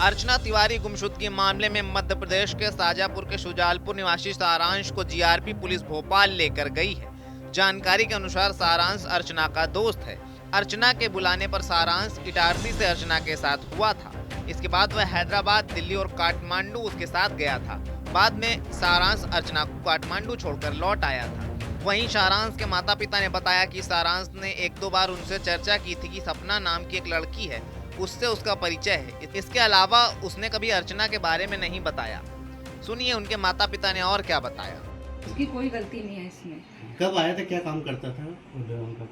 अर्चना तिवारी गुमशुदगी मामले में मध्य प्रदेश के शाजापुर के शुजालपुर निवासी सारांश को जीआरपी पुलिस भोपाल लेकर गई है। जानकारी के अनुसार सारांश अर्चना का दोस्त है। अर्चना के बुलाने पर सारांश इटारसी से अर्चना के साथ हुआ था। इसके बाद वह हैदराबाद, दिल्ली और काठमांडू उसके साथ गया था। बाद में सारांश अर्चना को काठमांडू छोड़कर लौट आया था। वहीं सारांश के माता पिता ने बताया कि सारांश ने एक दो बार उनसे चर्चा की थी कि सपना नाम की एक लड़की है, उससे उसका परिचय है। इसके अलावा उसने कभी अर्चना के बारे में नहीं बताया। सुनिए उनके माता पिता ने और क्या बताया। उसकी कोई गलती नहीं है इसमें। कब आया था, क्या काम करता था? वो ड्रोन का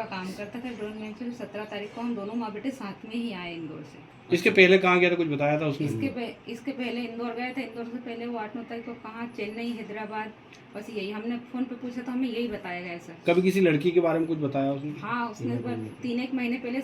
काम करता था। ड्रोन में 17 तारीख को हम दोनों माँ बेटे साथ में ही आए इंदौर से। इसके पहले कहाँ गया था, कुछ बताया था उसने? इसके पहले इंदौर गए थे। इंदौर से पहले वो 8-9 तारीख को कहाँ, चेन्नई, हैदराबाद, बस यही हमने फोन पे पूछा तो हमें यही बताया गया सर। कभी किसी लड़की के बारे में कुछ बताया उसने? हाँ, उसने 3-1 महीने पहले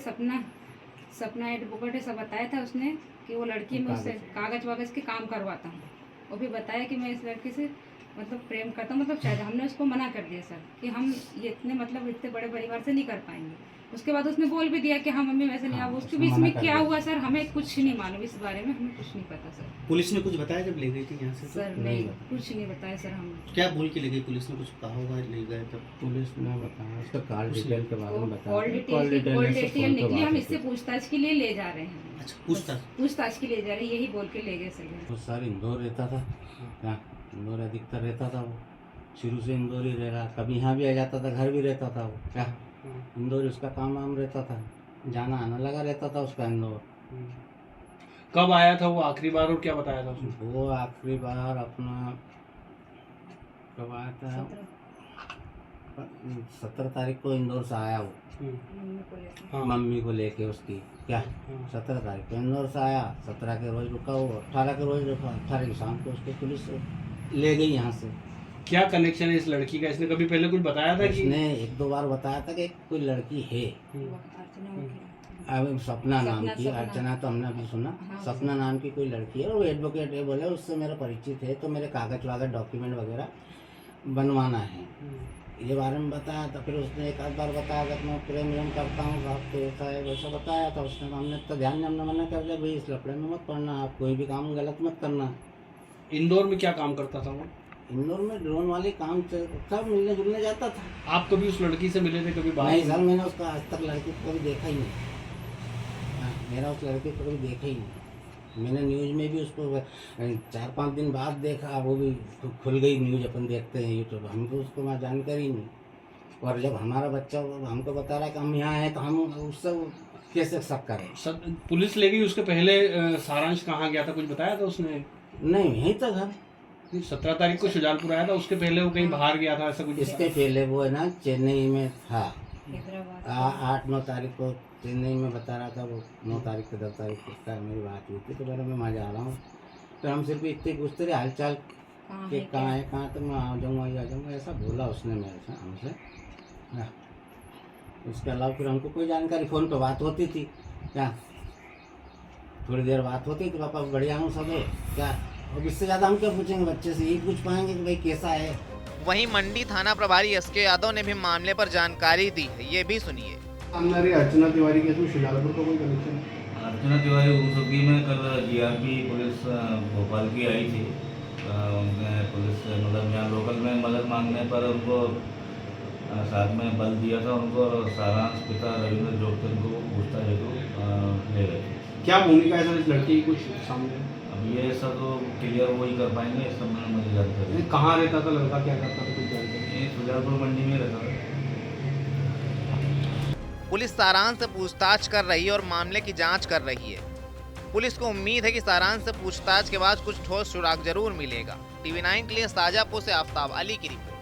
सपना एडवोकेट सब बताया था उसने कि वो लड़की में उससे कागज के काम करवाता हूँ। वो भी बताया कि मैं इस लड़की से मतलब प्रेम करता हूँ, मतलब शायद हमने उसको मना कर दिया सर कि हम ये इतने बड़े परिवार से नहीं कर पाएंगे। उसके बाद उसने बोल भी दिया कि हाँ मम्मी वैसे नहीं। अब उसके बीच में क्या हुआ सर हमें कुछ नहीं मालूम, इस बारे में हमें कुछ नहीं पता सर। पुलिस ने कुछ बताया जब ले गई थी यहाँ से? सर नहीं, कुछ नहीं बताया सर हमें। क्या बोल के ले गई पुलिस ने, कुछ कहा होगा ले गए तब? पुलिस ने बताया उसका कॉल डिटेल के बारे में बताया। कॉल डिटेल निकली, हम इससे पूछताछ के लिए ले जा रहे हैं। अच्छा, पूछताछ के लिए जा रहे हैं, यही बोल के ले गए सर। तो सर इंदौर रहता था, क्या इंदौर अधिकतर रहता था। वो शुरू से इंदौर ही रह रहा, कभी यहाँ भी आ जाता था, घर भी रहता था वो, क्या इंदौर उसका काम वाम रहता था, जाना आना लगा रहता था उसका इंदौर। कब आया था वो आखिरी बार और क्या बताया था उसने? वो आखिरी बार अपना कब आया था? 17 तारीख को इंदौर से आया वो, मम्मी को लेके उसकी, क्या 17 तारीख को इंदौर से आया। 17 के रोज रुका वो, 18 के रोज रुका। 18 की शाम को उसको पुलिस ले गई यहाँ से। क्या कनेक्शन है इस लड़की का? इसने कभी पहले कुछ बताया था? इसने 1-2 बार बताया था कि कोई लड़की है, अब सपना नाम की। अर्चना तो हमने अभी सुना, सपना नाम की कोई लड़की है। वो एडवोकेट है, बोले उससे मेरा परिचित है, तो मेरे कागज वागज डॉक्यूमेंट वगैरह बनवाना है, ये बारे में बताया था। फिर उसने एक आध बार बताया था मैं प्रेम करता हूँ साहब, तो ऐसा है वैसा बताया था उसने। हमने तो ध्यान में हमने मना कर दिया, भाई इस लफड़े में मत पड़ना, आप कोई भी काम गलत मत करना। इंदौर में क्या काम करता था वो? इंदौर में ड्रोन वाले काम सब मिलने जुलने जाता था। आप कभी उस लड़की से मिले थे, कभी बात? नहीं सर, मैंने उसका आज तक लड़की को कभी देखा ही नहीं। मेरा उस लड़के को कभी देखा ही नहीं। मैंने न्यूज़ में भी उसको 4-5 दिन बाद देखा, वो भी खुल गई न्यूज़, अपन देखते हैं यूट्यूब, हमको उसको वहाँ जानकारी नहीं। और जब हमारा बच्चा हमको बता रहा है कि हम यहाँ हैं, तो हम उससे कैसे शक करें? पुलिस ले गई, उसके पहले सारांश कहाँ गया था, कुछ बताया था उसने? नहीं, यहीं तक घर। 17 तारीख को शुजालपुर आया था, उसके पहले वो कहीं बाहर गया था, ऐसा कुछ? इसके पहले वो है ना चेन्नई में था। 8-9 तारीख को चेन्नई में बता रहा था वो। 9 तारीख को 10 तारीख को मेरी बात हुई थी, तो मेरा मैं वहाँ जा रहा हूँ। तो हम सिर्फ इतने पूछते रहे हालचाल कि कहाँ है, कहाँ, तो मैं आ जाऊँगा ऐसा बोला उसने मेरे से, हमसे। उसके अलावा फिर हमको कोई जानकारी, फ़ोन पर बात होती थी, क्या थोड़ी देर बात होती थी, पापा बढ़िया हूँ सब है, क्या अब इससे ज़्यादा हम क्या पूछेंगे? बच्चे से यही पूछ पाएंगे कि भाई कैसा है। वहीं मंडी थाना प्रभारी एसके यादव ने भी मामले पर जानकारी दी है, ये भी सुनिए। अर्चना तिवारी के इसमें शुजालपुर का कोई कनेक्शन? अर्चना तिवारी गुमशुदगी में कल जीआरपी पुलिस भोपाल की आई थी। उनने पुलिस मतलब यहाँ लोकल में मदद मांगने पर उनको साथ में बल दिया था उनको, और सारांश पिता रविंद्र जोगचंद को पूछता हेतु ले गए थे। क्या भूमिका है सर इस लड़की की कुछ सामने? अब ये सब तो क्लियर वही कर पाएंगे, इस सब में मुझे जानकारी। कहाँ रहता था लड़का, क्या करता था, कुछ जानकारी? ये शुजालपुर मंडी में रहता था। पुलिस सारांश से पूछताछ कर रही है और मामले की जांच कर रही है। पुलिस को उम्मीद है कि सारांश से पूछताछ के बाद कुछ ठोस सुराग जरूर मिलेगा। TV9 के लिए शाजापुर से आफताब अली की रिपोर्ट।